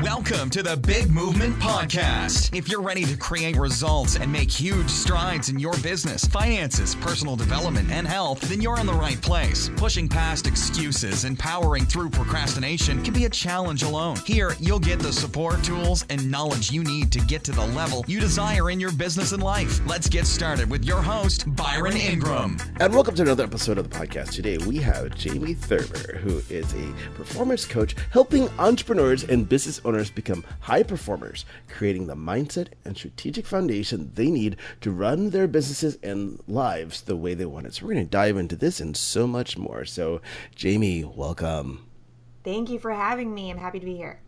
Welcome to the Big Movement Podcast. If you're ready to create results and make huge strides in your business, finances, personal development, and health, then you're in the right place. Pushing past excuses and powering through procrastination can be a challenge alone. Here, you'll get the support, tools, and knowledge you need to get to the level you desire in your business and life. Let's get started with your host, Byron Ingram. And welcome to another episode of the podcast. Today, we have Jamie Thurber, who is a performance coach helping entrepreneurs and business owners become high performers, creating the mindset and strategic foundation they need to run their businesses and lives the way they want it. So we're going to dive into this and so much more. So Jamie, welcome. Thank you for having me. I'm happy to be here.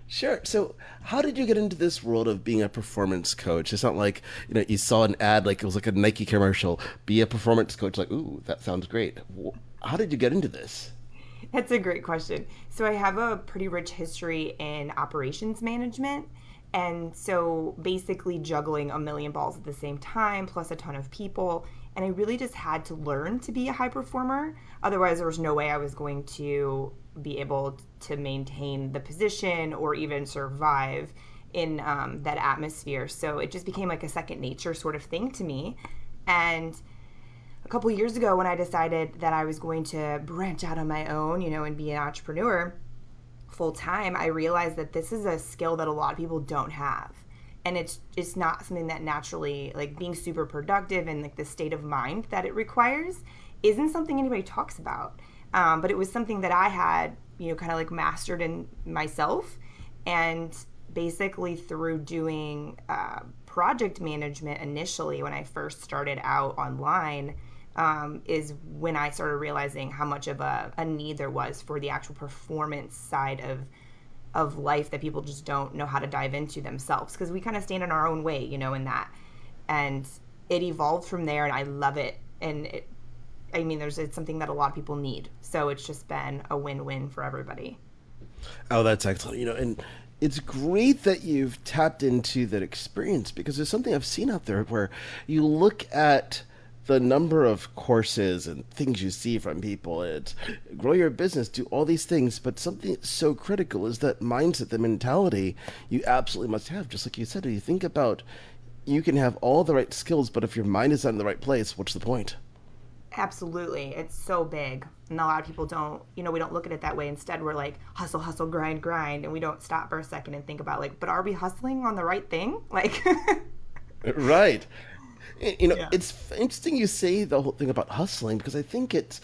Sure. So how did you get into this world of being a performance coach? It's not like, you saw an ad, like it was like a Nike commercial, be a performance coach, like, ooh, that sounds great. How did you get into this? That's a great question. So I have a pretty rich history in operations management. And so basically juggling a million balls at the same time, plus a ton of people. And I really just had to learn to be a high performer. Otherwise, there was no way I was going to be able to maintain the position or even survive in that atmosphere. So it just became like a second nature sort of thing to me. And a couple of years ago, when I decided that I was going to branch out on my own, and be an entrepreneur full time, I realized that this is a skill that a lot of people don't have. And it's not something that naturally, like being super productive and like the state of mind that it requires isn't something anybody talks about. But it was something that I had, kind of like mastered in myself. And basically through doing project management initially, when I first started out online, is when I started realizing how much of a need there was for the actual performance side of life that people just don't know how to dive into themselves, because we kind of stand in our own way, in that. And it evolved from there, and I love it. And it's something that a lot of people need. So it's just been a win-win for everybody. Oh, that's excellent. And it's great that you've tapped into that experience, because there's something I've seen out there where you look at the number of courses and things you see from people. It's grow your business, do all these things, but something that's so critical is that mindset, the mentality you absolutely must have. Just like you said, if you think about, you can have all the right skills, but if your mind is not in the right place, what's the point? Absolutely. It's so big. And a lot of people don't, we don't look at it that way. Instead, we're like, hustle, hustle, grind, grind. And we don't stop for a second and think about but are we hustling on the right thing? Right. Yeah. It's interesting you say the whole thing about hustling, because I think it's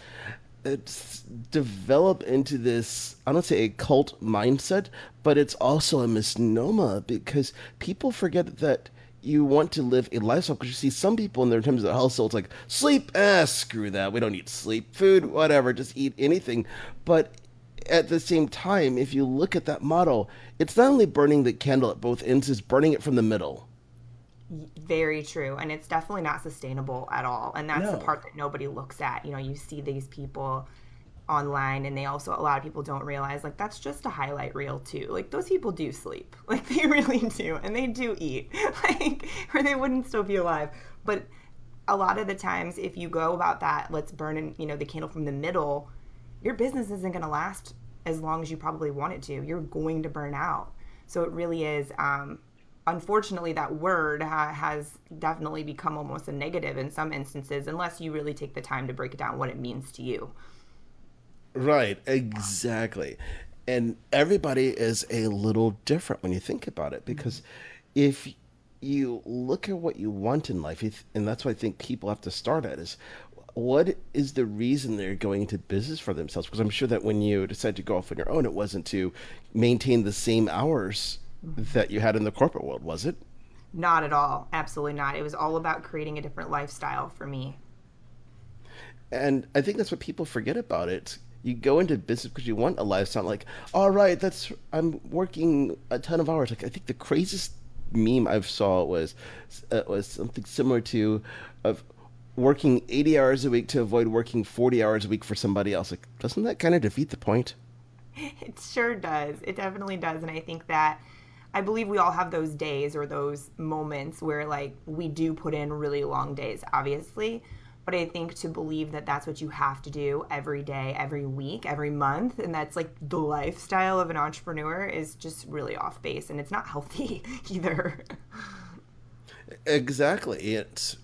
developed into this, I don't say a cult mindset, but it's also a misnomer, because people forget that you want to live a lifestyle. Because you see some people in their terms of hustle, it's like sleep, screw that, we don't need sleep, food, whatever, just eat anything. But at the same time, if you look at that model, it's not only burning the candle at both ends, it's burning it from the middle. Very true. And it's definitely not sustainable at all. And that's No. the part that nobody looks at. You see these people online, and a lot of people don't realize, that's just a highlight reel too. Those people do sleep. They really do. And they do eat. Or they wouldn't still be alive. But a lot of the times, if you go about that, let's burn the candle from the middle, your business isn't going to last as long as you probably want it to. You're going to burn out. So it really is, unfortunately, that word has definitely become almost a negative in some instances, unless you really take the time to break it down what it means to you. Right, exactly. And everybody is a little different when you think about it, because if you look at what you want in life, and that's what I think people have to start at, is what is the reason they're going into business for themselves? Because I'm sure that when you decided to go off on your own, it wasn't to maintain the same hours that you had in the corporate world, was it? Not at all. Absolutely not. It was all about creating a different lifestyle for me. And I think that's what people forget about it. You go into business because you want a lifestyle. Like, all right, I'm working a ton of hours. I think the craziest meme I've saw was something similar to of working 80 hours a week to avoid working 40 hours a week for somebody else. Doesn't that kind of defeat the point? It sure does. It definitely does. And I believe we all have those days or those moments where we do put in really long days, obviously. But I think to believe that that's what you have to do every day, every week, every month, and that's like the lifestyle of an entrepreneur is just really off base, and it's not healthy either. Exactly. It's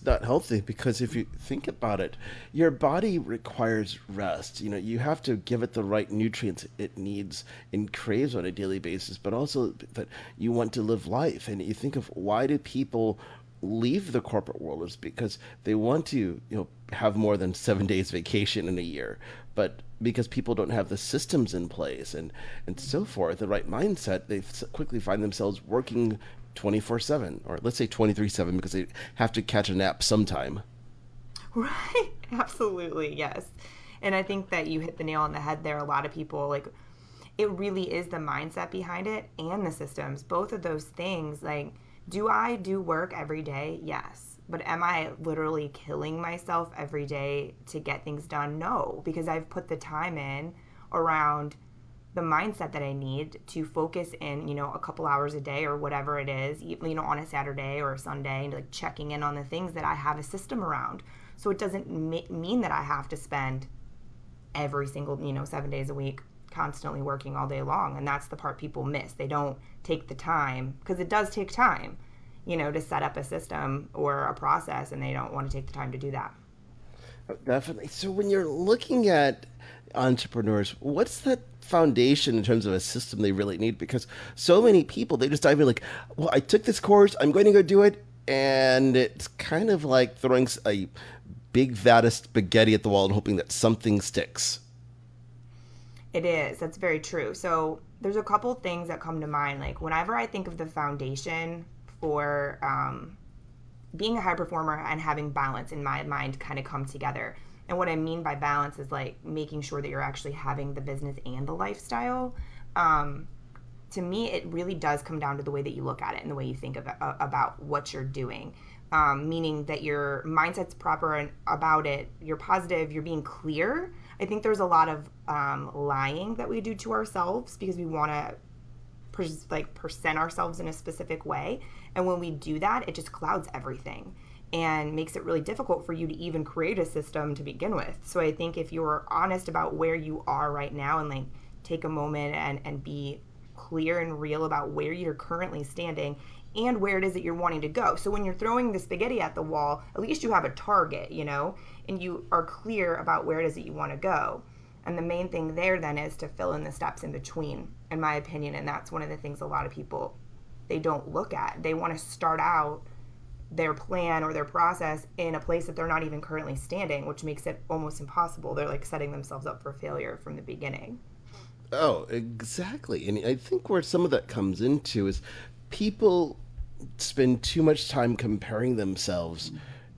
not healthy because if you think about it, your body requires rest. You have to give it the right nutrients it needs and craves on a daily basis, but also that you want to live life. And you think of why do people leave the corporate world is because they want to, have more than 7 days vacation in a year, but because people don't have the systems in place and so forth, the right mindset, they quickly find themselves working 24/7, or let's say 23/7 because they have to catch a nap sometime. Right. Absolutely. Yes. And I think that you hit the nail on the head there. A lot of people, like, it really is the mindset behind it and the systems. Both of those things, like, do I do work every day? Yes. But am I literally killing myself every day to get things done? No, because I've put the time in around the mindset that I need to focus in, a couple hours a day or whatever it is, on a Saturday or a Sunday, and like checking in on the things that I have a system around. So it doesn't mean that I have to spend every single, 7 days a week constantly working all day long. And that's the part people miss. They don't take the time, because it does take time, to set up a system or a process, and they don't want to take the time to do that. Definitely. So when you're looking at entrepreneurs, what's that foundation in terms of a system they really need? Because so many people, they just dive in like, well, I took this course, I'm going to go do it. And it's kind of like throwing a big vat of spaghetti at the wall and hoping that something sticks. It is. That's very true. So there's a couple things that come to mind. Like whenever I think of the foundation for being a high performer and having balance in my mind kind of come together. And what I mean by balance is like making sure that you're actually having the business and the lifestyle. To me, it really does come down to the way that you look at it and the way you think about what you're doing. Meaning that your mindset's proper and about it, you're positive, you're being clear. I think there's a lot of lying that we do to ourselves because we want to present ourselves in a specific way. And when we do that, it just clouds everything and makes it really difficult for you to even create a system to begin with. So I think if you're honest about where you are right now and like take a moment and be clear and real about where you're currently standing and where it is that you're wanting to go. So when you're throwing the spaghetti at the wall, at least you have a target, and you are clear about where it is that you want to go. And the main thing there then is to fill in the steps in between, in my opinion. And that's one of the things a lot of people, they don't look at. They want to start out their plan or their process in a place that they're not even currently standing, which makes it almost impossible. They're like setting themselves up for failure from the beginning. Oh, exactly. And I think where some of that comes into is people spend too much time comparing themselves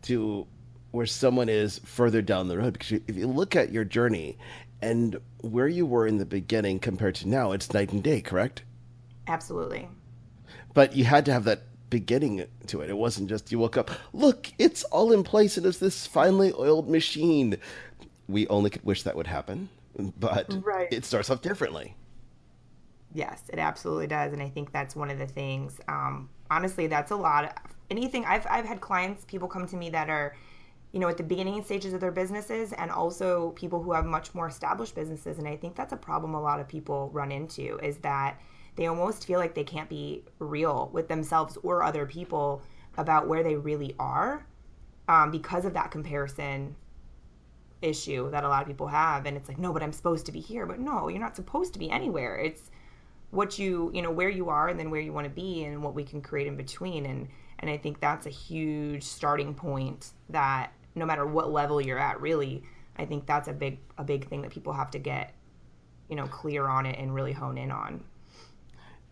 to where someone is further down the road. Because if you look at your journey and where you were in the beginning compared to now, it's night and day, correct? Absolutely. But you had to have that beginning to it. It wasn't just you woke up, look, it's all in place. It is this finely oiled machine. We only could wish that would happen, but right. It starts off differently. Yes, it absolutely does. And I think that's one of the things, honestly, that's a lot of anything. I've had clients, people come to me that are, at the beginning stages of their businesses, and also people who have much more established businesses. And I think that's a problem a lot of people run into, is that they almost feel like they can't be real with themselves or other people about where they really are, because of that comparison issue that a lot of people have. And it's like, no, but I'm supposed to be here. But no, you're not supposed to be anywhere. It's what where you are and then where you want to be and what we can create in between. And I think that's a huge starting point that no matter what level you're at, really, I think that's a big thing that people have to get, clear on it and really hone in on.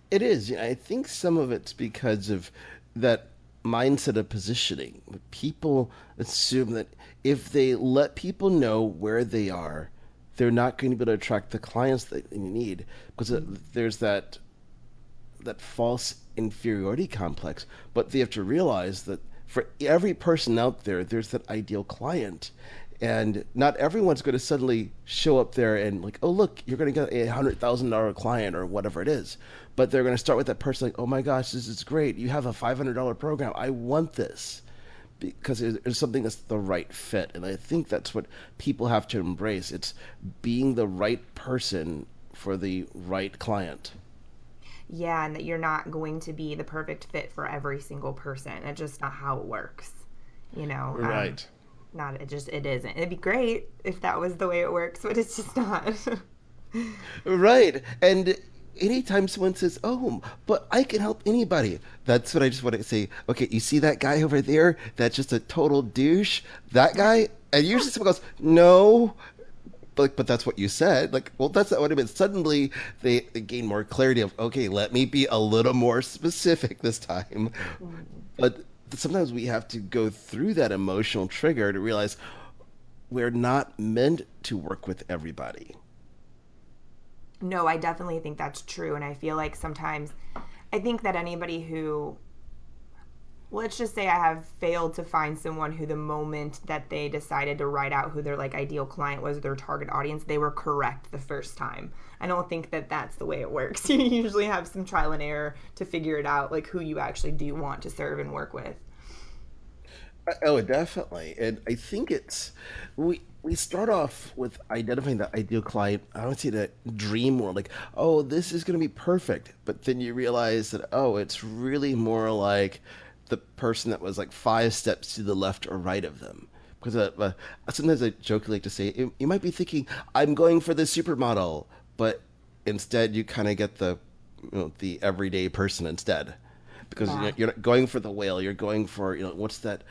It is. I think some of it's because of that mindset of positioning. People assume that if they let people know where they are, they're not going to be able to attract the clients that you need, because there's that false inferiority complex. But they have to realize that for every person out there, there's that ideal client. And not everyone's going to suddenly show up there and like, oh, look, you're going to get a $100,000 client or whatever it is. But they're going to start with that person like, oh my gosh, this is great. You have a $500 program. I want this. because there's something that's the right fit. And I think that's what people have to embrace. It's being the right person for the right client. Yeah, and that you're not going to be the perfect fit for every single person. It's just not how it works, you know. Right. Not it isn't. It'd be great if that was the way it works, but it's just not. Right. And anytime someone says, "Oh, but I can help anybody," that's what I just want to say. Okay, you see that guy over there? That's just a total douche. That guy? And usually someone goes, "No." But that's what you said. Like, well, that's not what I meant. Suddenly, they gain more clarity of, okay, let me be a little more specific this time. But sometimes we have to go through that emotional trigger to realize we're not meant to work with everybody. No, I definitely think that's true. And I feel like sometimes, I think that anybody who, let's just say I have failed to find someone who the moment that they decided to write out who their like ideal client was, their target audience, they were correct the first time. I don't think that that's the way it works. You usually have some trial and error to figure it out, like who you actually do want to serve and work with. Oh, definitely. And I think we start off with identifying the ideal client. I don't see that dream world like, oh, this is going to be perfect. But then you realize that, oh, it's really more like the person that was like 5 steps to the left or right of them. Because sometimes I jokingly like to say, you might be thinking, I'm going for the supermodel, but instead you kind of get the everyday person instead. Because you're not going for the whale, you're going for, what's that?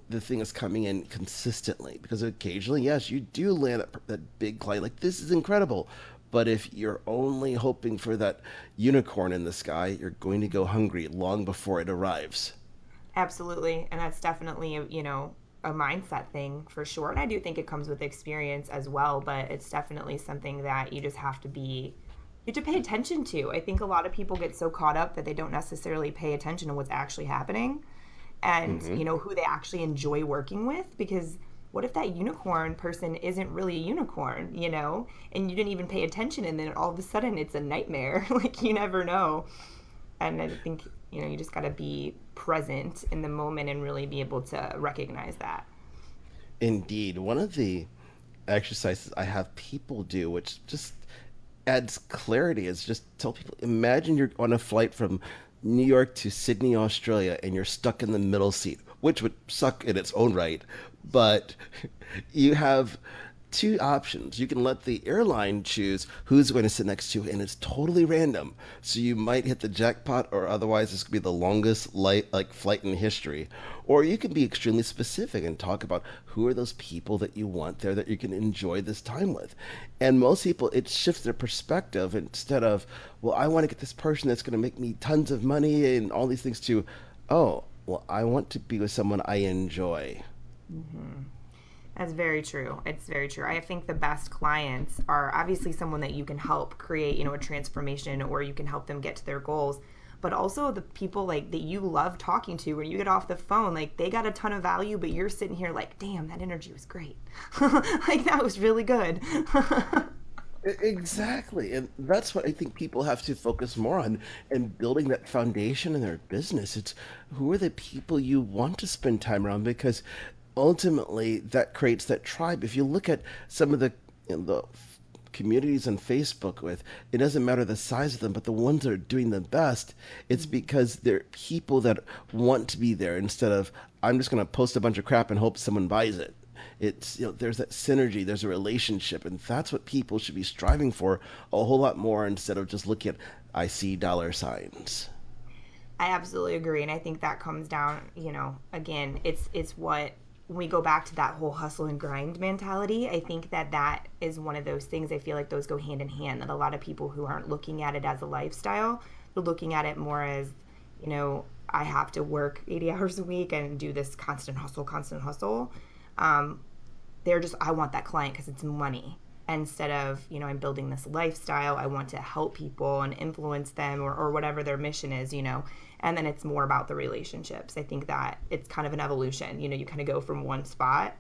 The thing is coming in consistently, because occasionally, yes, you do land that big client like, this is incredible, but if you're only hoping for that unicorn in the sky, you're going to go hungry long before it arrives. Absolutely. And that's definitely, a mindset thing for sure. And I do think it comes with experience as well, but it's definitely something that you just have to pay attention to. I think a lot of people get so caught up that they don't necessarily pay attention to what's actually happening and, who they actually enjoy working with, because what if that unicorn person isn't really a unicorn, and you didn't even pay attention, and then all of a sudden it's a nightmare. Like, you never know. And I think, you just got to be present in the moment and really be able to recognize that. Indeed. One of the exercises I have people do, which just adds clarity, is just tell people, imagine you're on a flight from New York to Sydney, Australia, and you're stuck in the middle seat, which would suck in its own right. But you have two options. You can let the airline choose who's going to sit next to you, and it's totally random. So you might hit the jackpot, or otherwise this could be the longest flight in history. Or you can be extremely specific and talk about who are those people that you want there that you can enjoy this time with. And most people, it shifts their perspective. Instead of, well, I want to get this person that's going to make me tons of money and all these things, to, oh, well, I want to be with someone I enjoy. Mm-hmm. That's very true. It's very true. I think the best clients are obviously someone that you can help create, a transformation, or you can help them get to their goals. But also the people like that you love talking to, when you get off the phone, like they got a ton of value, but you're sitting here like, damn, that energy was great. Like that was really good. Exactly. And that's what I think people have to focus more on, and building that foundation in their business. It's who are the people you want to spend time around, because ultimately that creates that tribe. If you look at some of the communities on Facebook with, it doesn't matter the size of them, but the ones that are doing the best, it's because they're people that want to be there, instead of, I'm just going to post a bunch of crap and hope someone buys it. It's, there's that synergy, there's a relationship, and that's what people should be striving for a whole lot more, instead of just looking at, I see dollar signs. I absolutely agree. And I think that comes down, again, it's what, when we go back to that whole hustle and grind mentality, I think that is one of those things. I feel like those go hand in hand, that a lot of people who aren't looking at it as a lifestyle, they're looking at it more as, I have to work 80 hours a week and do this constant hustle. They're just, I want that client because it's money. Instead of, I'm building this lifestyle, I want to help people and influence them, or whatever their mission is, and then it's more about the relationships. I think that it's kind of an evolution. You kind of go from one spot,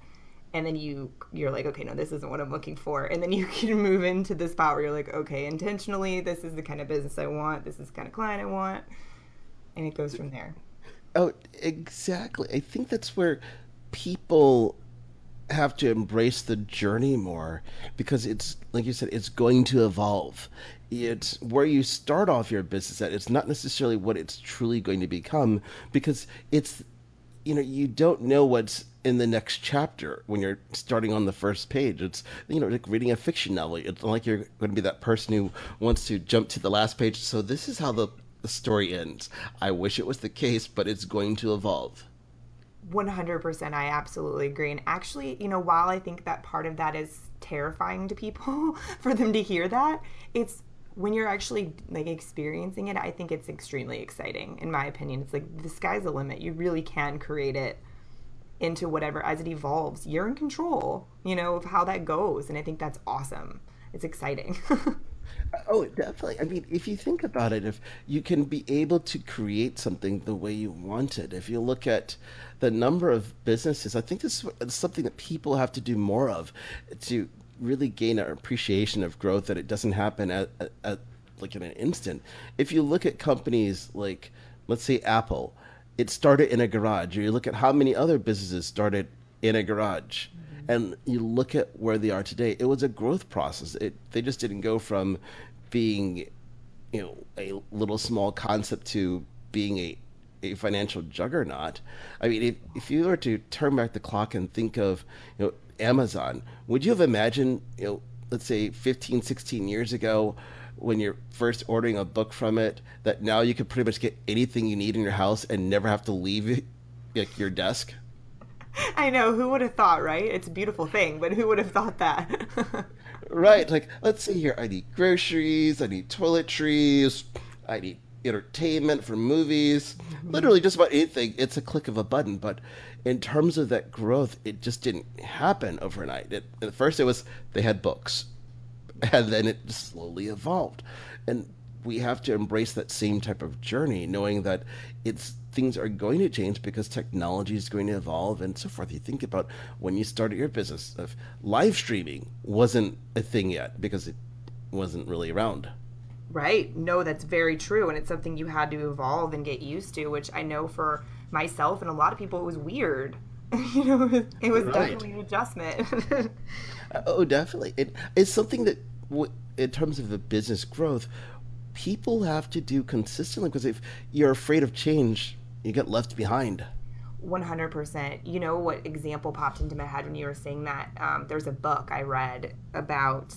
and then you're like, okay, no, this isn't what I'm looking for. And then you can move into the spot where you're like, okay, intentionally, this is the kind of business I want. This is the kind of client I want. And it goes from there. Oh, exactly. I think that's where people have to embrace the journey more because it's like you said, it's going to evolve. It's where you start off your business at. It's not necessarily what it's truly going to become because it's you don't know what's in the next chapter when you're starting on the first page. It's like reading a fiction novel. It's not like you're going to be that person who wants to jump to the last page. So this is how the story ends. I wish it was the case, but it's going to evolve. 100%. I absolutely agree. And actually, while I think that part of that is terrifying to people for them to hear that, it's when you're actually like experiencing it, I think it's extremely exciting. In my opinion, it's like the sky's the limit. You really can create it into whatever as it evolves. You're in control, of how that goes. And I think that's awesome. It's exciting. Oh, definitely. I mean, if you think about it, if you can be able to create something the way you want it, if you look at the number of businesses, I think this is something that people have to do more of to really gain an appreciation of growth, that it doesn't happen at like in an instant. If you look at companies like, let's say, Apple, it started in a garage. Or you look at how many other businesses started in a garage. And you look at where they are today, it was a growth process. They just didn't go from being, a little small concept to being a financial juggernaut. I mean, if you were to turn back the clock and think of, Amazon, would you have imagined, let's say 15, 16 years ago, when you're first ordering a book from it, that now you could pretty much get anything you need in your house and never have to leave like your desk? I know. Who would have thought, right? It's a beautiful thing, but who would have thought that? Right. Like, let's see here. I need groceries. I need toiletries. I need entertainment for movies. Literally just about anything. It's a click of a button. But in terms of that growth, it just didn't happen overnight. At first, it was they had books, and then it slowly evolved. And we have to embrace that same type of journey, knowing that it's things are going to change because technology is going to evolve and so forth. You think about when you started your business, of live streaming wasn't a thing yet because it wasn't really around. Right. No, that's very true. And it's something you had to evolve and get used to, which I know for myself and a lot of people, it was weird. It was Right. definitely an adjustment. Oh, definitely. It's something that, in terms of the business growth, people have to do consistently because if you're afraid of change, you get left behind. 100%. You know what example popped into my head when you were saying that? There's a book I read about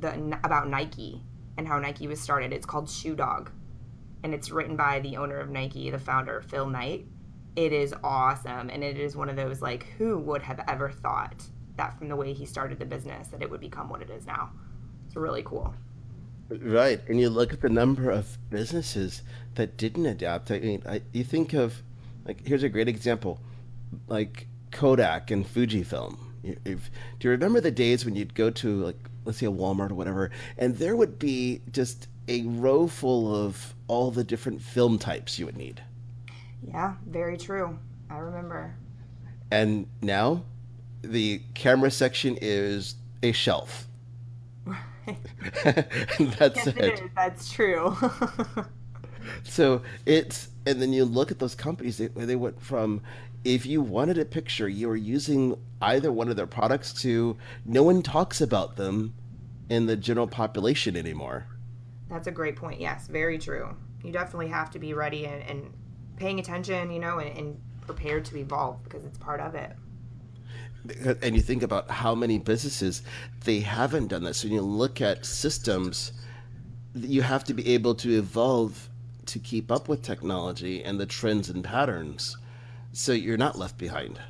Nike and how Nike was started. It's called Shoe Dog, and it's written by the owner of Nike, the founder, Phil Knight. It is awesome, and it is one of those like, who would have ever thought that from the way he started the business that it would become what it is now? It's really cool. Right. And you look at the number of businesses that didn't adapt. I mean, you think of, like, here's a great example, like Kodak and Fujifilm. Do you remember the days when you'd go to, like, let's say a Walmart or whatever, and there would be just a row full of all the different film types you would need? Yeah, very true. I remember. And now the camera section is a shelf. And that's Yes, it it. is. That's true. So and then you look at those companies, they went from, if you wanted a picture, you were using either one of their products, to no one talks about them in the general population anymore. That's a great point. Yes, very true. You definitely have to be ready and paying attention, and prepared to evolve because it's part of it. And you think about how many businesses they haven't done this. When you look at systems, you have to be able to evolve to keep up with technology and the trends and patterns so you're not left behind.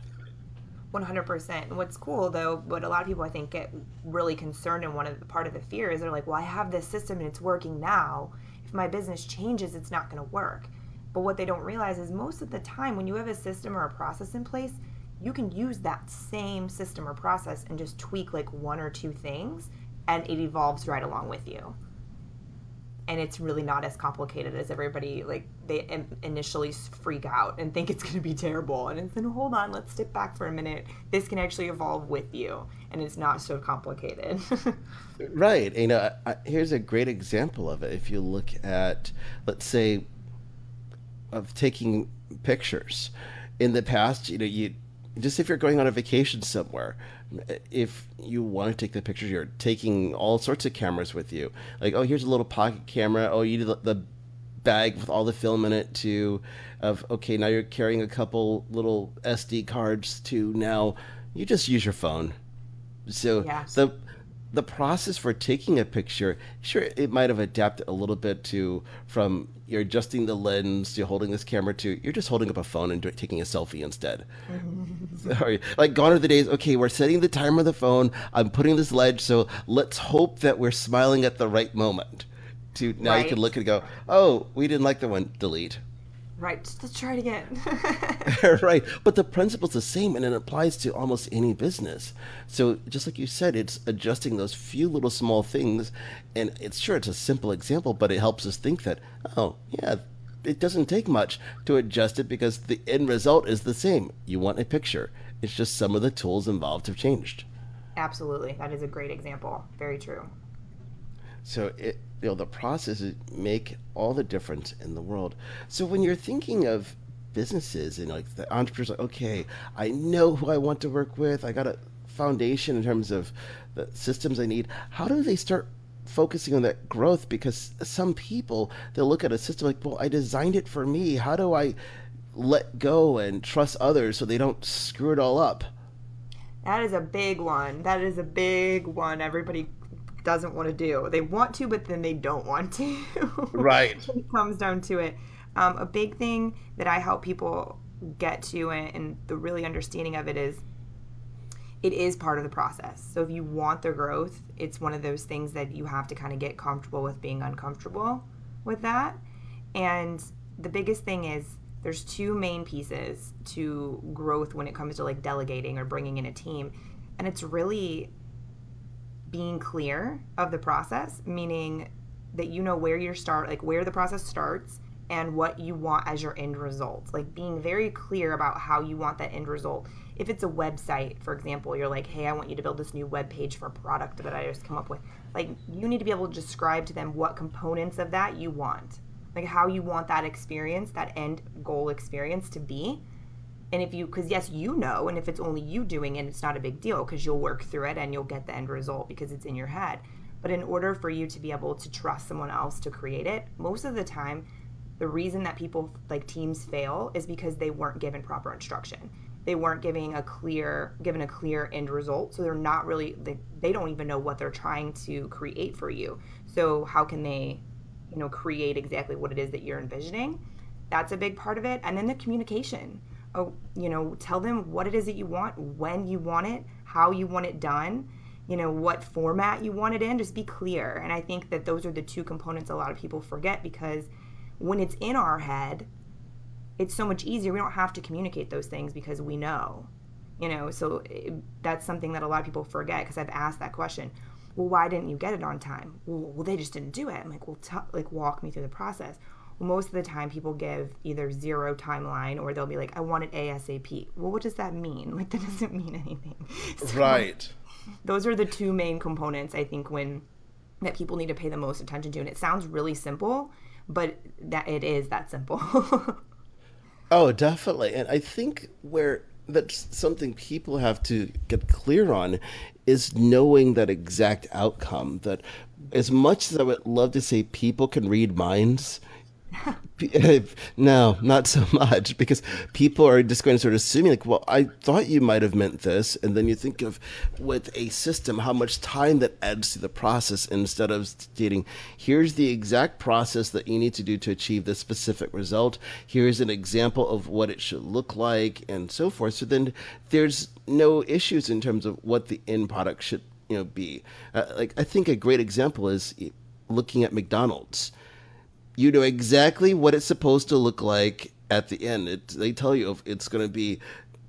100%. And what's cool though, what a lot of people I think get really concerned, and part of the fear is they're like, well, I have this system and it's working now. If my business changes, it's not going to work. But what they don't realize is most of the time when you have a system or a process in place, you can use that same system or process and just tweak like one or two things, and it evolves right along with you. And it's really not as complicated as everybody, like, they initially freak out and think it's going to be terrible, and it's then, hold on, let's step back for a minute. This can actually evolve with you, and it's not so complicated. Right. Here's a great example of it. If you look at, let's say, of taking pictures. In the past, you just if you're going on a vacation somewhere, if you want to take the pictures, you're taking all sorts of cameras with you. Like, oh, here's a little pocket camera. Oh, you need the bag with all the film in it too. Okay, now you're carrying a couple little SD cards too. Now you just use your phone. So Yes. the process for taking a picture, sure, it might have adapted a little bit to from you're adjusting the lens to holding this camera to you're just holding up a phone and taking a selfie instead. Sorry, like gone are the days. Okay, we're setting the timer of the phone. I'm putting this ledge, so let's hope that we're smiling at the right moment. To now you can Right. look and go, oh, we didn't like the one. Delete. Right. Just let's try it again. Right. But the principle's the same and it applies to almost any business. So just like you said, it's adjusting those few little small things. And it's sure it's a simple example, but it helps us think that, oh, yeah, it doesn't take much to adjust it because the end result is the same. You want a picture. It's just some of the tools involved have changed. Absolutely. That is a great example. Very true. So the processes make all the difference in the world. So when you're thinking of businesses and like the entrepreneurs, like, okay, I know who I want to work with. I got a foundation in terms of the systems I need. How do they start focusing on that growth? Because some people, they'll look at a system like, well, I designed it for me. How do I let go and trust others so they don't screw it all up? That is a big one. That is a big one. Everybody doesn't want to do. They want to, but then they don't want to. Right. When it comes down to it. A big thing that I help people get to, and the really understanding of it is part of the process. So if you want the growth, it's one of those things that you have to kind of get comfortable with being uncomfortable with that. And the biggest thing is there's two main pieces to growth when it comes to like delegating or bringing in a team. And it's really being clear of the process, meaning that you know where where the process starts and what you want as your end result. Like being very clear about how you want that end result. If it's a website, for example, you're like, hey, I want you to build this new web page for a product that I just come up with. Like you need to be able to describe to them what components of that you want. Like how you want that experience, that end goal experience to be. And because yes, and if it's only you doing it, it's not a big deal because you'll work through it and you'll get the end result because it's in your head. But in order for you to be able to trust someone else to create it, most of the time, the reason that people like teams fail is because they weren't given proper instruction. They weren't given a clear end result. So they're not really, they don't even know what they're trying to create for you. So how can they, create exactly what it is that you're envisioning? That's a big part of it. And then the communication. Tell them what it is that you want, when you want it, how you want it done, what format you want it in. Just be clear. And I think that those are the two components a lot of people forget because when it's in our head, it's so much easier. We don't have to communicate those things because we know, so that's something that a lot of people forget because I've asked that question. Well, why didn't you get it on time? Well, they just didn't do it. I'm like, well, walk me through the process. Well, most of the time people give either zero timeline or they'll be like, I want it ASAP. Well, what does that mean? Like, that doesn't mean anything. So, Right. those are the two main components, I think, that people need to pay the most attention to. And it sounds really simple, but that it is that simple. Oh, definitely. And I think where that's something people have to get clear on is knowing that exact outcome. That as much as I would love to say people can read minds, no, not so much, because people are just going to start assuming, like, well, I thought you might have meant this. And then you think of with a system, how much time that adds to the process instead of stating, here's the exact process that you need to do to achieve this specific result. Here's an example of what it should look like and so forth. So then there's no issues in terms of what the end product should, be. Like, I think a great example is looking at McDonald's. You know exactly what it's supposed to look like at the end. They tell you if it's going to be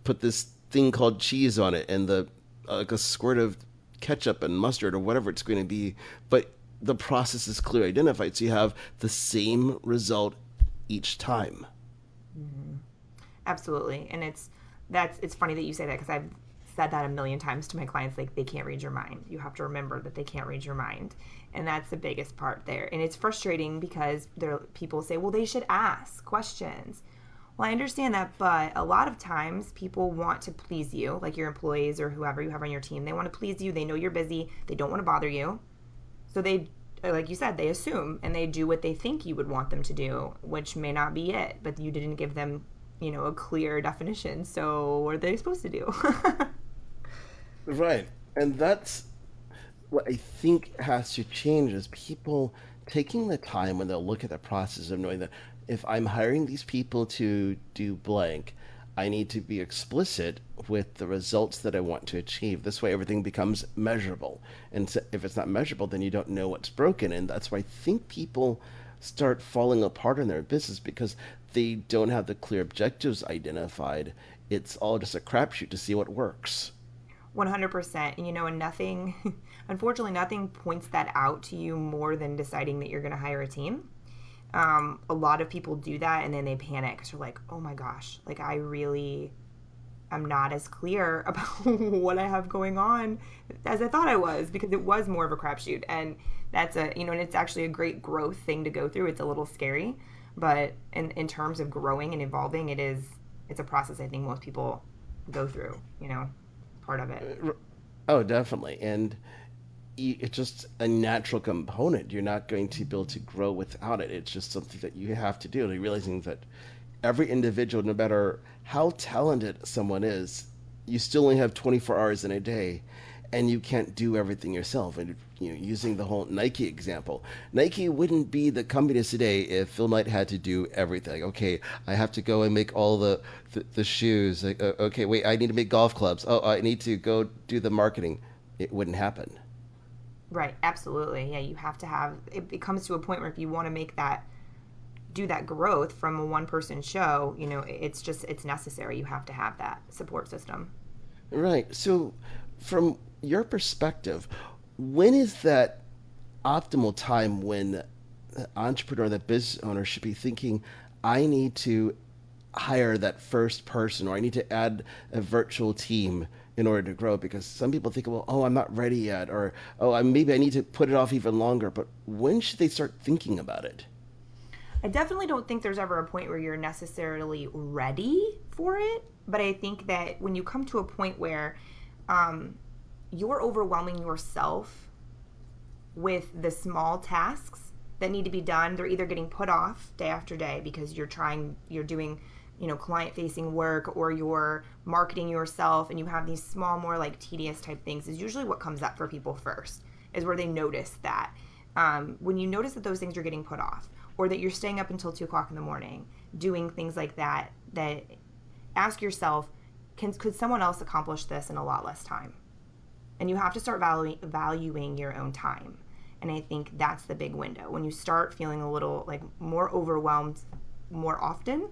put this thing called cheese on it and like a squirt of ketchup and mustard or whatever it's going to be. But the process is clearly identified, so you have the same result each time. Absolutely. And it's funny that you say that because I've said that a million times to my clients, like they can't read your mind. You have to remember that they can't read your mind. And that's the biggest part there. And it's frustrating because people say, well, they should ask questions. Well, I understand that, but a lot of times people want to please you, like your employees or whoever you have on your team. They want to please you. They know you're busy. They don't want to bother you. So they, like you said, they assume and they do what they think you would want them to do, which may not be it, but you didn't give them, a clear definition. So what are they supposed to do? Right. And that's what I think has to change is people taking the time when they'll look at the process of knowing that if I'm hiring these people to do blank, I need to be explicit with the results that I want to achieve. This way, everything becomes measurable. And so if it's not measurable, then you don't know what's broken. And that's why I think people start falling apart in their business because they don't have the clear objectives identified. It's all just a crapshoot to see what works. 100%. And nothing, unfortunately, nothing points that out to you more than deciding that you're going to hire a team. A lot of people do that and then they panic because they're like, oh my gosh, like I really am not as clear about what I have going on as I thought I was, because it was more of a crapshoot. And that's and it's actually a great growth thing to go through. It's a little scary, but in terms of growing and evolving, it's a process I think most people go through, part of it. Oh, definitely. And it's just a natural component. You're not going to be able to grow without it. It's just something that you have to do. And realizing that every individual, no matter how talented someone is, you still only have 24 hours in a day, and you can't do everything yourself. And using the whole Nike example, Nike wouldn't be the company today if Phil Knight had to do everything. Okay, I have to go and make all the shoes. Like, okay, wait, I need to make golf clubs. Oh, I need to go do the marketing. It wouldn't happen. Right, absolutely. Yeah, you have to have it comes to a point where if you want to do that growth from a one person show, it's necessary. You have to have that support system. Right. So from your perspective, when is that optimal time when the entrepreneur, the business owner should be thinking, I need to hire that first person, or I need to add a virtual team in order to grow? Because some people think, well, oh, I'm not ready yet, or maybe I need to put it off even longer. But when should they start thinking about it? I definitely don't think there's ever a point where you're necessarily ready for it. But I think that when you come to a point where you're overwhelming yourself with the small tasks that need to be done, they're either getting put off day after day because you're doing client facing work, or you're marketing yourself and you have these small, more like tedious type things, is usually what comes up for people first, is where they notice that. When you notice that those things are getting put off, or that you're staying up until 2:00 in the morning doing things like that, ask yourself, could someone else accomplish this in a lot less time? And you have to start valuing your own time. And I think that's the big window. When you start feeling a little like more overwhelmed more often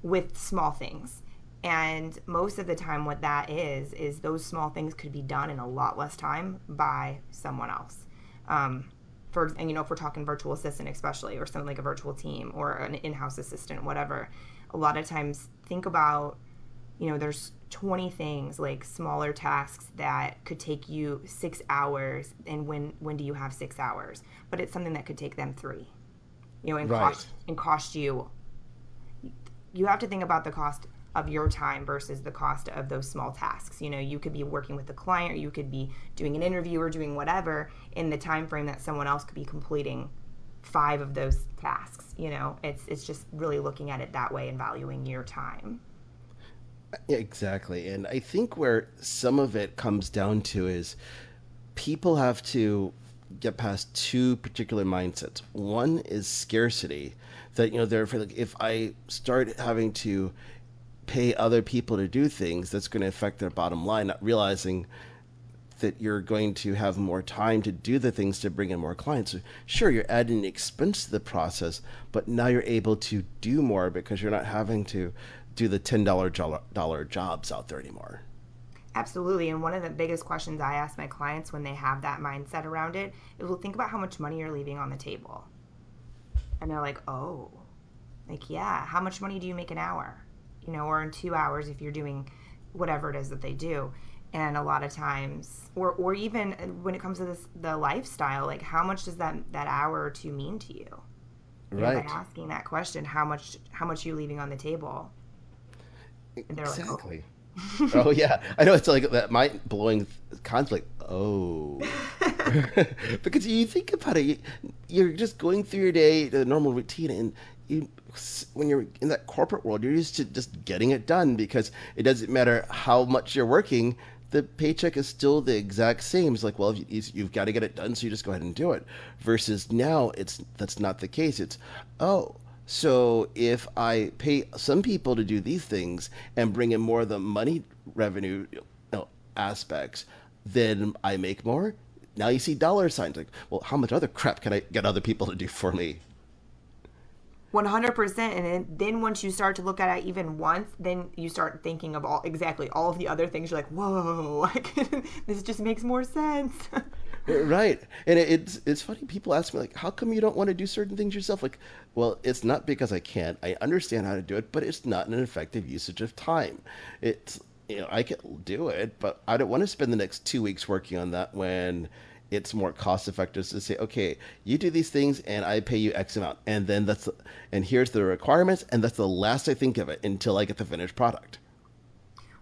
with small things. And most of the time what that is those small things could be done in a lot less time by someone else. If we're talking virtual assistant especially, or something like a virtual team or an in-house assistant, whatever, a lot of times think about, there's 20 things, like smaller tasks that could take you 6 hours, and when do you have 6 hours? But it's something that could take them 3, and Right. cost you. You have to think about the cost of your time versus the cost of those small tasks. You could be working with the client, or you could be doing an interview or doing whatever in the time frame that someone else could be completing 5 of those tasks. It's just really looking at it that way and valuing your time. Yeah, exactly. And I think where some of it comes down to is people have to get past two particular mindsets. One is scarcity, that they're afraid, like, if I start having to pay other people to do things, that's going to affect their bottom line, not realizing that you're going to have more time to do the things to bring in more clients. So sure, you're adding expense to the process, but now you're able to do more because you're not having to do the $10 jobs out there anymore. Absolutely. And one of the biggest questions I ask my clients when they have that mindset around it is, well, think about how much money you're leaving on the table. And they're like, oh, like, yeah, how much money do you make an hour? Or in 2 hours if you're doing whatever it is that they do. And a lot of times, or even when it comes to the lifestyle, like, how much does that hour or two mean to you? By Right. asking that question, how much are you leaving on the table? And they're like, oh. Exactly. Oh yeah, I know it's like that mind-blowing conflict. Oh, because you think about it, you're just going through your day, the normal routine, and you, when you're in that corporate world, you're used to just getting it done because it doesn't matter how much you're working. The paycheck is still the exact same. It's like, well, you've got to get it done, so you just go ahead and do it. Versus now, that's not the case. It's, oh, so if I pay some people to do these things and bring in more of the money revenue, aspects, then I make more. Now you see dollar signs. Like, well, how much other crap can I get other people to do for me? 100%. And then once you start to look at it even once, then you start thinking of all of the other things. You're like, whoa, this just makes more sense. Right. And it's funny. People ask me, like, how come you don't want to do certain things yourself? Like, well, it's not because I can't. I understand how to do it, but it's not an effective usage of time. It's, I can do it, but I don't want to spend the next 2 weeks working on that when it's more cost effective to say, okay, you do these things and I pay you X amount. And then and here's the requirements. And that's the last I think of it until I get the finished product.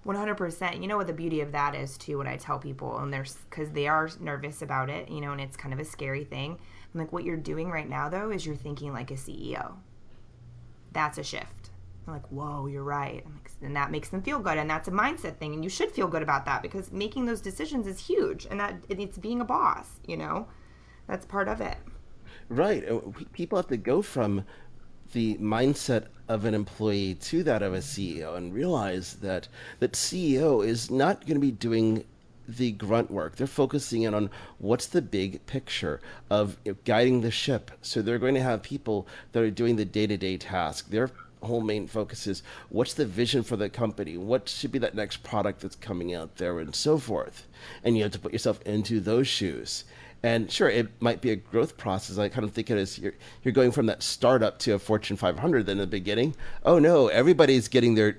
100%. You know what the beauty of that is too, what I tell people, and because they are nervous about it, and it's kind of a scary thing. I'm like, what you're doing right now though is you're thinking like a CEO. That's a shift. I'm like, whoa, you're right. And that makes them feel good, and that's a mindset thing, and you should feel good about that because making those decisions is huge, and that it's being a boss. That's part of it. Right. People have to go from the mindset of an employee to that of a CEO and realize that CEO is not going to be doing the grunt work. They're focusing in on what's the big picture of guiding the ship. So they're going to have people that are doing the day-to-day task. Their whole main focus is what's the vision for the company? What should be that next product that's coming out there and so forth. And you have to put yourself into those shoes. And sure, it might be a growth process. I kind of think it is you're going from that startup to a Fortune 500 in the beginning. Oh no, everybody's getting their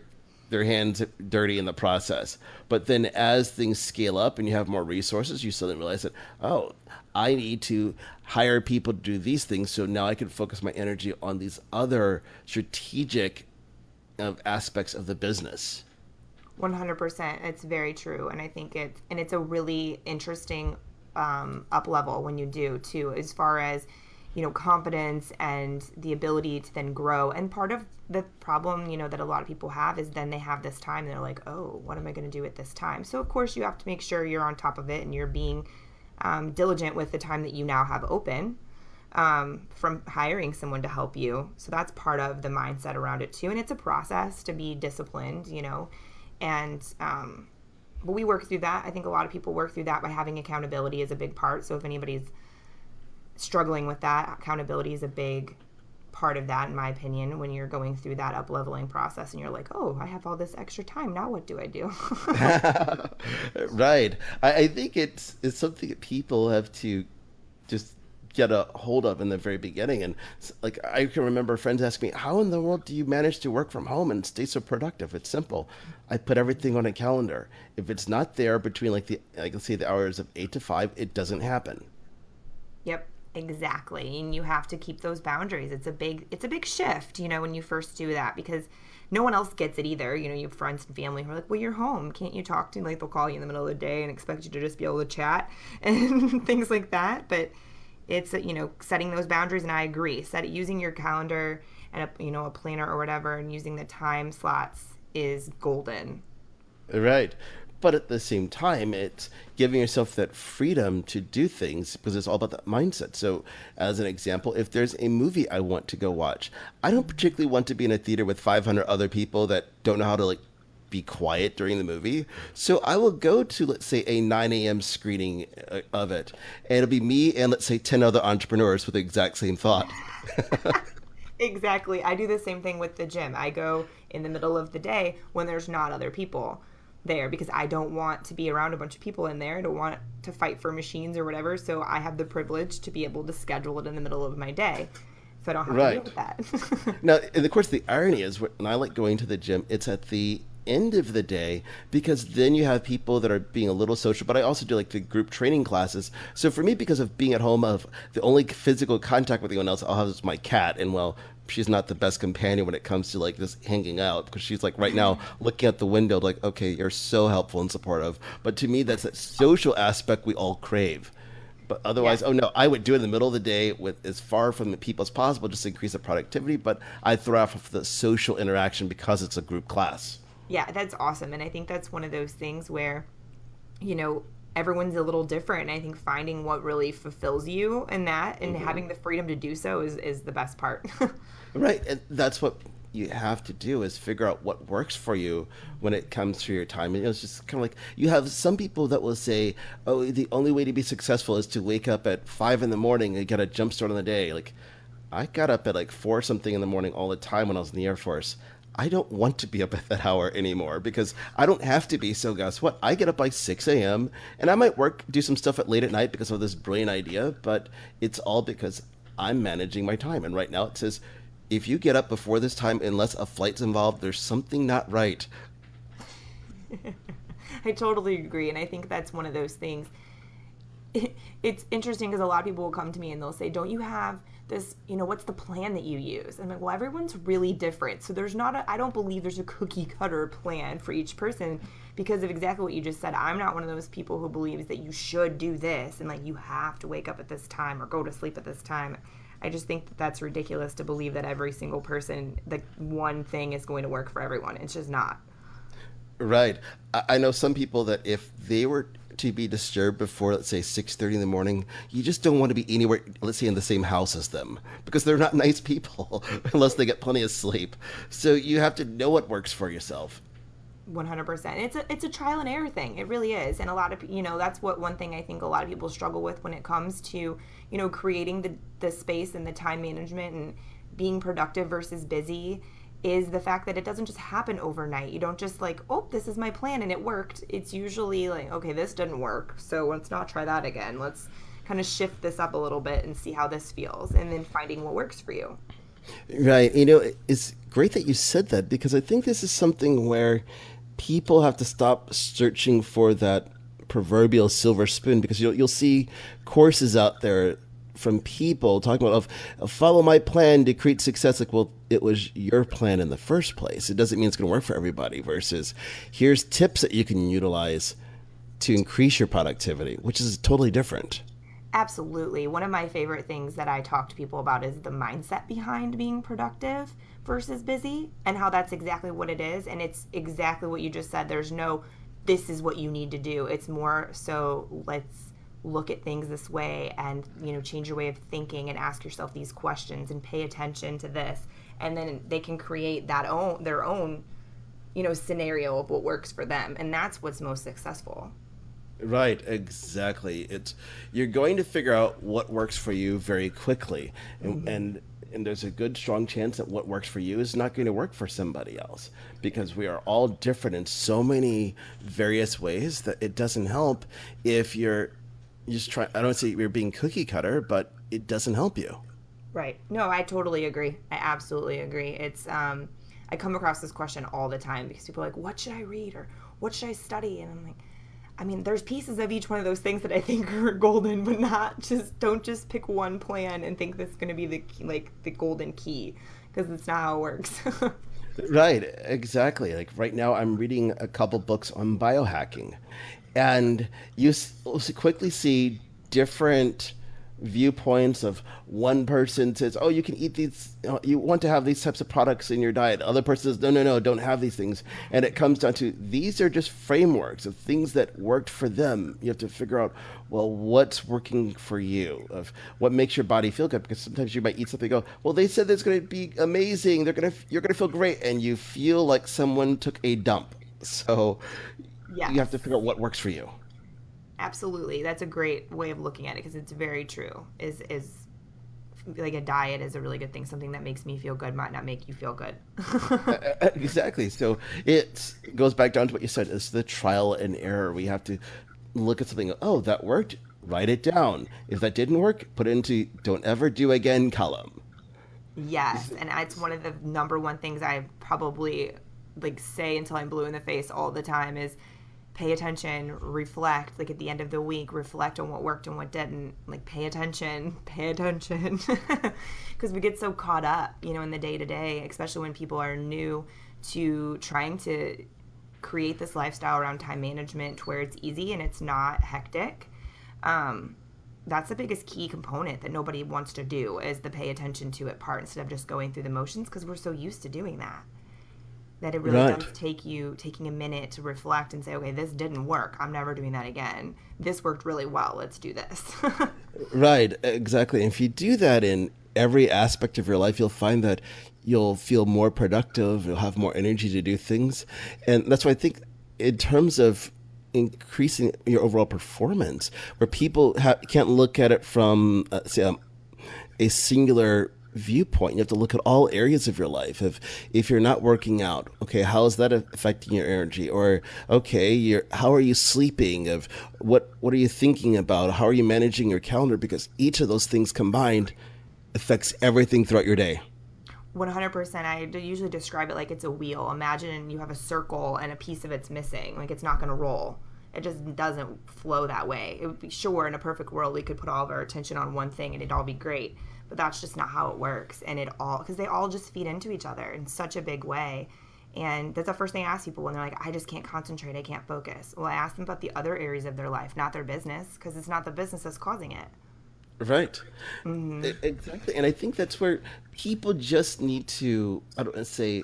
hands dirty in the process. But then as things scale up and you have more resources, you suddenly realize that, oh, I need to hire people to do these things. So now I can focus my energy on these other strategic aspects of the business. 100%. It's very true, and I think it's a really interesting up level when you do too, as far as confidence and the ability to then grow. And part of the problem that a lot of people have is then they have this time and they're like, oh, what am I going to do at this time? So of course you have to make sure you're on top of it and you're being diligent with the time that you now have open from hiring someone to help you. So that's part of the mindset around it too, and it's a process to be disciplined, and but we work through that. I think a lot of people work through that by having accountability is a big part. So if anybody's struggling with that, accountability is a big part of that, in my opinion, when you're going through that up-leveling process and you're like, oh, I have all this extra time. Now what do I do? Right. I think it's something that people have to just get a hold of in the very beginning. And like, I can remember friends ask me, how in the world do you manage to work from home and stay so productive? It's simple. I put everything on a calendar. If it's not there between let's say the hours of 8 to 5, it doesn't happen. Yep, exactly. And you have to keep those boundaries. It's a big shift, when you first do that, because no one else gets it either. You have friends and family who are like, well, you're home. Can't you talk to me? Like, they'll call you in the middle of the day and expect you to just be able to chat and things like that. But it's, setting those boundaries. And I agree. Using your calendar and a planner or whatever, and using the time slots is golden. Right. But at the same time, it's giving yourself that freedom to do things because it's all about that mindset. So as an example, if there's a movie I want to go watch, I don't particularly want to be in a theater with 500 other people that don't know how to be quiet during the movie. So I will go to, let's say, a 9 a.m. screening of it. And it'll be me and, let's say, 10 other entrepreneurs with the exact same thought. Exactly. I do the same thing with the gym. I go in the middle of the day when there's not other people there because I don't want to be around a bunch of people in there. I don't want to fight for machines or whatever. So I have the privilege to be able to schedule it in the middle of my day. So I don't have to deal with that. Now, and of course, the irony is when I like going to the gym, it's at the end of the day, because then you have people that are being a little social, but I also do like the group training classes. So for me, because of being at home, of the only physical contact with anyone else I'll have is my cat. And well, she's not the best companion when it comes to like just hanging out, because she's like right now looking out the window like, okay, you're so helpful and supportive. But to me, that's that social aspect we all crave. But otherwise, Yeah. oh no, I would do it in the middle of the day with as far from the people as possible, just to increase the productivity. But I throw off the social interaction because it's a group class. Yeah, that's awesome. And I think that's one of those things where, you know, everyone's a little different. And I think finding what really fulfills you in that and having the freedom to do so is the best part. Right, and that's what you have to do is figure out what works for you when it comes to your time. And it's just kind of like you have some people that will say, "Oh, the only way to be successful is to wake up at 5 in the morning and get a jump start on the day." Like, I got up at like 4 something in the morning all the time when I was in the Air Force. I don't want to be up at that hour anymore because I don't have to be. So guess what? I get up by 6 a.m. and I might do some stuff at late at night because of this brilliant idea, but it's all because I'm managing my time. And right now it says, if you get up before this time, unless a flight's involved, there's something not right. I totally agree. And I think that's one of those things. It's interesting because a lot of people will come to me and they'll say, don't you have this, what's the plan that you use? I'm like, well, everyone's really different. So I don't believe there's a cookie cutter plan for each person because of exactly what you just said. I'm not one of those people who believes that you should do this and like you have to wake up at this time or go to sleep at this time. I just think that that's ridiculous to believe that every single person, the one thing is going to work for everyone. It's just not. Right. I know some people that if they were to be disturbed before, let's say, 6:30 in the morning, you just don't want to be anywhere, let's say, in the same house as them because they're not nice people unless they get plenty of sleep. So you have to know what works for yourself. 100%. It's a trial and error thing. It really is. And a lot of, that's what one thing I think a lot of people struggle with when it comes to, creating the space and the time management and being productive versus busy is the fact that it doesn't just happen overnight. You don't just like, oh, this is my plan and it worked. It's usually like, okay, this didn't work, so let's not try that again. Let's kind of shift this up a little bit and see how this feels, and then finding what works for you. Right. It's great that you said that because I think this is something where people have to stop searching for that proverbial silver spoon because you'll see courses out there from people talking about follow my plan to create success. Like, well, it was your plan in the first place. It doesn't mean it's going to work for everybody versus here's tips that you can utilize to increase your productivity, which is totally different. Absolutely. One of my favorite things that I talk to people about is the mindset behind being productive versus busy and how that's exactly what it is. And it's exactly what you just said. There's no, this is what you need to do. It's more so let's look at things this way and, change your way of thinking and ask yourself these questions and pay attention to this. And then they can create their own, scenario of what works for them. And that's what's most successful. Right, exactly. You're going to figure out what works for you very quickly, and there's a good strong chance that what works for you is not going to work for somebody else because we are all different in so many various ways that it doesn't help if you're just trying. I don't say you're being cookie cutter, but it doesn't help you. Right. No, I totally agree. I absolutely agree. It's I come across this question all the time because people are like, what should I read or what should I study? And I'm like, there's pieces of each one of those things that I think are golden, but don't just pick one plan and think that's going to be the golden key because it's not how it works. Right, exactly. Like right now, I'm reading a couple books on biohacking, and you quickly see different viewpoints of one person says, oh, you can eat these, you want to have these types of products in your diet. Other person says, no, don't have these things. And it comes down to these are just frameworks of things that worked for them. You have to figure out, well, what's working for you, of what makes your body feel good. Because sometimes you might eat something and go, well, they said that's going to be amazing. You're going to feel great. And you feel like someone took a dump. So Yes. You have to figure out what works for you. Absolutely. That's a great way of looking at it because it's very true. Is like a diet is a really good thing. Something that makes me feel good might not make you feel good. Exactly. So it goes back down to what you said. It's the trial and error. We have to look at something. Oh, that worked. Write it down. If that didn't work, put it into don't ever do again column. Yes. And it's one of the number one things I probably like say until I'm blue in the face all the time is pay attention, reflect, like at the end of the week, reflect on what worked and what didn't, like pay attention, because we get so caught up, in the day to day, especially when people are new to trying to create this lifestyle around time management where it's easy and it's not hectic. That's the biggest key component that nobody wants to do, is the pay attention to it part instead of just going through the motions, because we're so used to doing that it really does take you taking a minute to reflect and say, okay, this didn't work, I'm never doing that again. This worked really well, let's do this. Right, exactly. And if you do that in every aspect of your life, you'll find that you'll feel more productive, you'll have more energy to do things. And that's why I think in terms of increasing your overall performance, where people can't look at it from, say, a singular viewpoint. You have to look at all areas of your life. If you're not working out, okay, how is that affecting your energy? Or okay, how are you sleeping? Of what are you thinking about? How are you managing your calendar? Because each of those things combined affects everything throughout your day. 100%. I usually describe it like it's a wheel. Imagine you have a circle and a piece of it's missing. Like, it's not going to roll. It just doesn't flow that way. It would be, sure, in a perfect world, we could put all of our attention on one thing and it'd all be great. But that's just not how it works. And because they all just feed into each other in such a big way. And that's the first thing I ask people when they're like, I just can't concentrate, I can't focus. Well, I ask them about the other areas of their life, not their business, because it's not the business that's causing it. Right. Exactly. And I think that's where people just need to, I don't want to say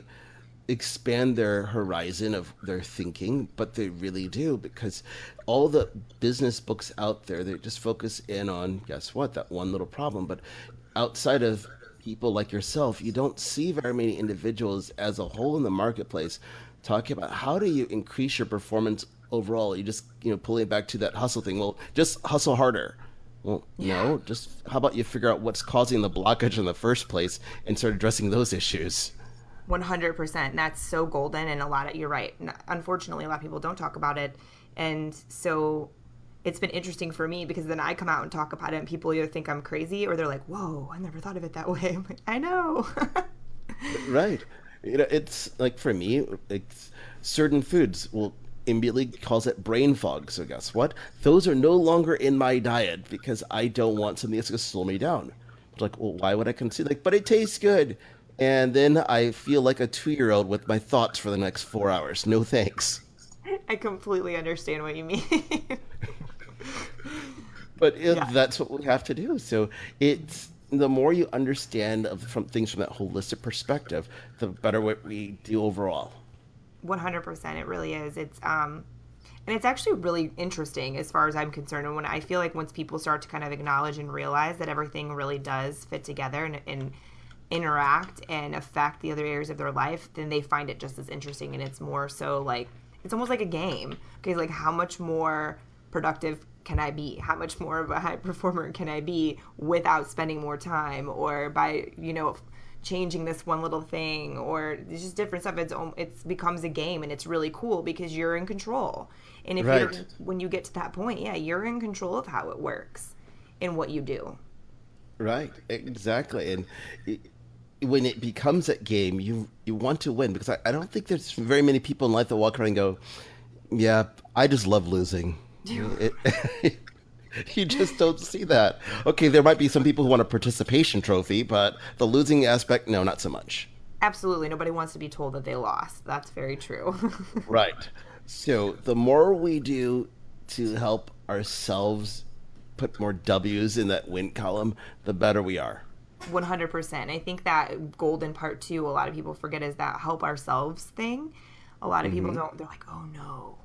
expand their horizon of their thinking, but they really do, because all the business books out there, they just focus in on, guess what, that one little problem. But outside of people like yourself, you don't see very many individuals as a whole in the marketplace talking about how do you increase your performance overall. You just, pulling it back to that hustle thing. Well, just hustle harder. Well, no, just how about you figure out what's causing the blockage in the first place and start addressing those issues. 100%. That's so golden. And you're right. Unfortunately, a lot of people don't talk about it. And so it's been interesting for me, because then I come out and talk about it and people either think I'm crazy or they're like, whoa, I never thought of it that way. I'm like, I know. Right. It's like, for me, it's certain foods will immediately calls it brain fog. So guess what? Those are no longer in my diet because I don't want something that's going to slow me down. It's like, well, why would I consider, but it tastes good. And then I feel like a 2-year-old with my thoughts for the next 4 hours. No thanks. I completely understand what you mean. But that's what we have to do. So it's the more you understand from things from that holistic perspective, the better what we do overall. 100%. It really is. And it's actually really interesting as far as I'm concerned. And when I feel like once people start to kind of acknowledge and realize that everything really does fit together and interact and affect the other areas of their life, then they find it just as interesting. And it's more so like, it's almost like a game. Okay, like how much more productive can I be? How much more of a high performer can I be without spending more time, or by, changing this one little thing, or it's just different stuff. It becomes a game, and it's really cool because you're in control. And if when you get to that point, you're in control of how it works and what you do. Right, exactly. And when it becomes a game, you want to win, because I don't think there's very many people in life that walk around and go, yeah, I just love losing. You just don't see that. Okay, there might be some people who want a participation trophy, but the losing aspect, no, not so much. Absolutely. Nobody wants to be told that they lost. That's very true. Right. So the more we do to help ourselves put more W's in that win column, the better we are. 100%. I think that golden part too, a lot of people forget, is that help ourselves thing. A lot of people don't. They're like, oh no,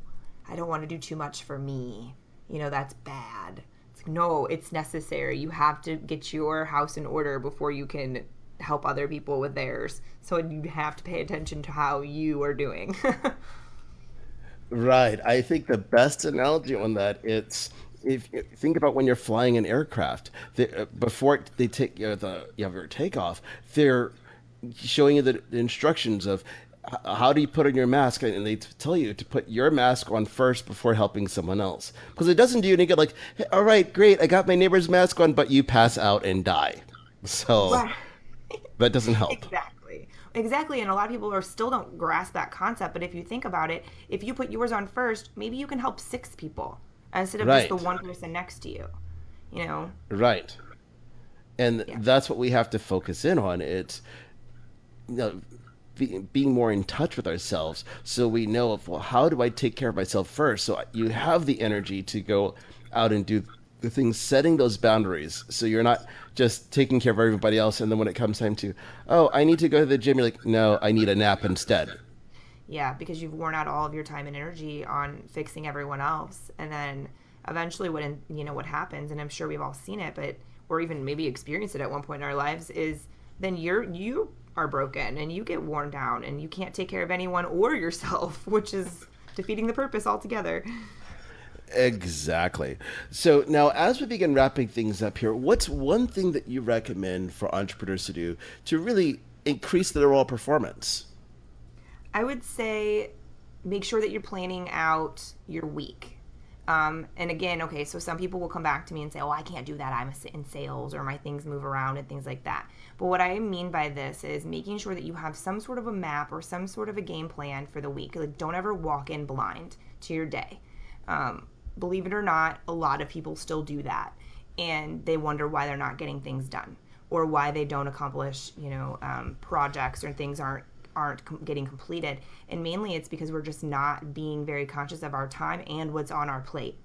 I don't want to do too much for me. That's bad. It's like, no, it's necessary. You have to get your house in order before you can help other people with theirs. So you have to pay attention to how you are doing. Right. I think the best analogy on that, it's, if you think about when you're flying an aircraft, before they take you have your takeoff, they're showing you the instructions of how do you put on your mask, and they tell you to put your mask on first before helping someone else, because it doesn't do you any good. Like, hey, all right, great, I got my neighbor's mask on, but you pass out and die. So that doesn't help. Exactly. Exactly. And a lot of people still don't grasp that concept. But if you think about it, if you put yours on first, maybe you can help 6 people instead of just Right. the one person next to you, you know? Right. And Yeah. that's what we have to focus in on. It's, being more in touch with ourselves, so we know of, well, how do I take care of myself first, so you have the energy to go out and do the things, setting those boundaries, so you're not just taking care of everybody else, and then when it comes time to, oh, I need to go to the gym, you're like, no, I need a nap instead. Yeah, because you've worn out all of your time and energy on fixing everyone else. And then eventually what happens, and I'm sure we've all seen it, but or even maybe experienced it at one point in our lives, is then you are broken and you get worn down and you can't take care of anyone or yourself, which is defeating the purpose altogether. Exactly. So now, as we begin wrapping things up here, what's one thing that you recommend for entrepreneurs to do to really increase their overall performance? I would say make sure that you're planning out your week. And again, okay, so some people will come back to me and say, oh, I can't do that. I'm in sales, or my things move around and things like that. But what I mean by this is making sure that you have some sort of a map or some sort of a game plan for the week. Like, don't ever walk in blind to your day. Believe it or not, a lot of people still do that. And they wonder why they're not getting things done, or why they don't accomplish, projects, or things aren't getting completed. And mainly it's because we're just not being very conscious of our time and what's on our plate.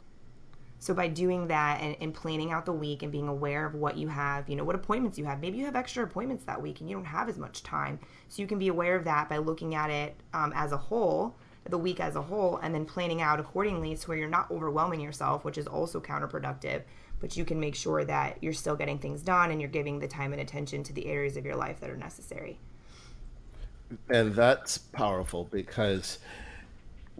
So by doing that and planning out the week and being aware of what you have, what appointments you have, maybe you have extra appointments that week and you don't have as much time. So you can be aware of that by looking at it as a whole, the week as a whole, and then planning out accordingly so where you're not overwhelming yourself, which is also counterproductive, but you can make sure that you're still getting things done and you're giving the time and attention to the areas of your life that are necessary. And that's powerful, because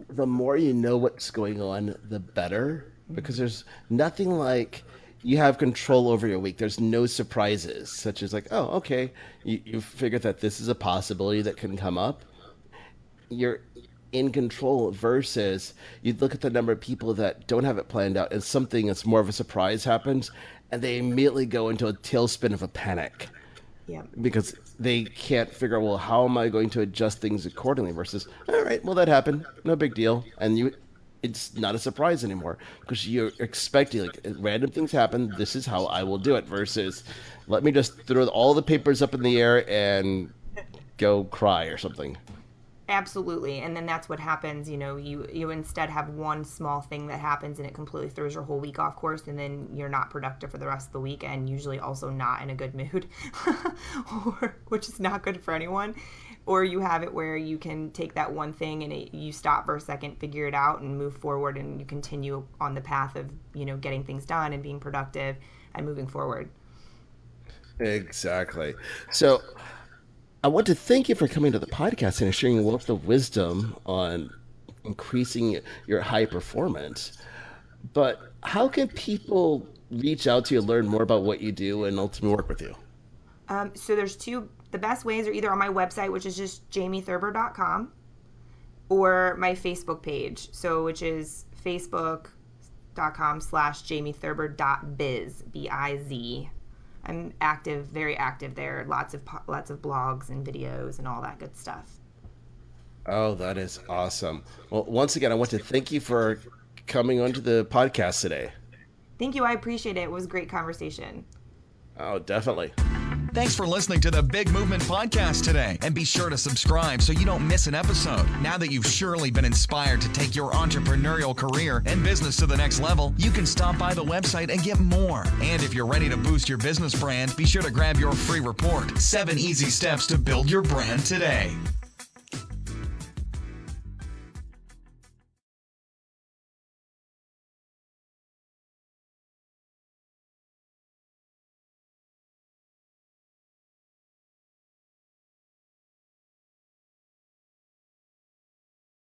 the more you know what's going on, the better. Because there's nothing like you have control over your week. There's no surprises, such as like, oh, okay, you figured that this is a possibility that can come up. You're in control, versus you look at the number of people that don't have it planned out and something that's more of a surprise happens and they immediately go into a tailspin of a panic. Yeah. Because they can't figure out, well, how am I going to adjust things accordingly, versus, all right, well, that happened, no big deal. And it's not a surprise anymore, because you're expecting, like, random things happen, this is how I will do it, versus let me just throw all the papers up in the air and go cry or something. Absolutely. And then that's what happens. You instead have one small thing that happens and it completely throws your whole week off course, and then you're not productive for the rest of the week, and usually also not in a good mood, which is not good for anyone. Or you have it where you can take that one thing and you stop for a second, figure it out, and move forward, and you continue on the path of, getting things done and being productive and moving forward. Exactly. So I want to thank you for coming to the podcast and sharing a wealth of wisdom on increasing your high performance. But how can people reach out to you, learn more about what you do, and ultimately work with you? So there's the best ways are either on my website, which is just jamiethurber.com, or my Facebook page, which is facebook.com/jamiethurber.biz, B-I-Z. I'm active, very active there. Lots of blogs and videos and all that good stuff. Oh, that is awesome. Well, once again, I want to thank you for coming onto the podcast today. Thank you. I appreciate it. It was a great conversation. Oh, definitely. Thanks for listening to the Big Movement Podcast today. And be sure to subscribe so you don't miss an episode. Now that you've surely been inspired to take your entrepreneurial career and business to the next level, you can stop by the website and get more. And if you're ready to boost your business brand, be sure to grab your free report, 7 Easy Steps to Build Your Brand Today.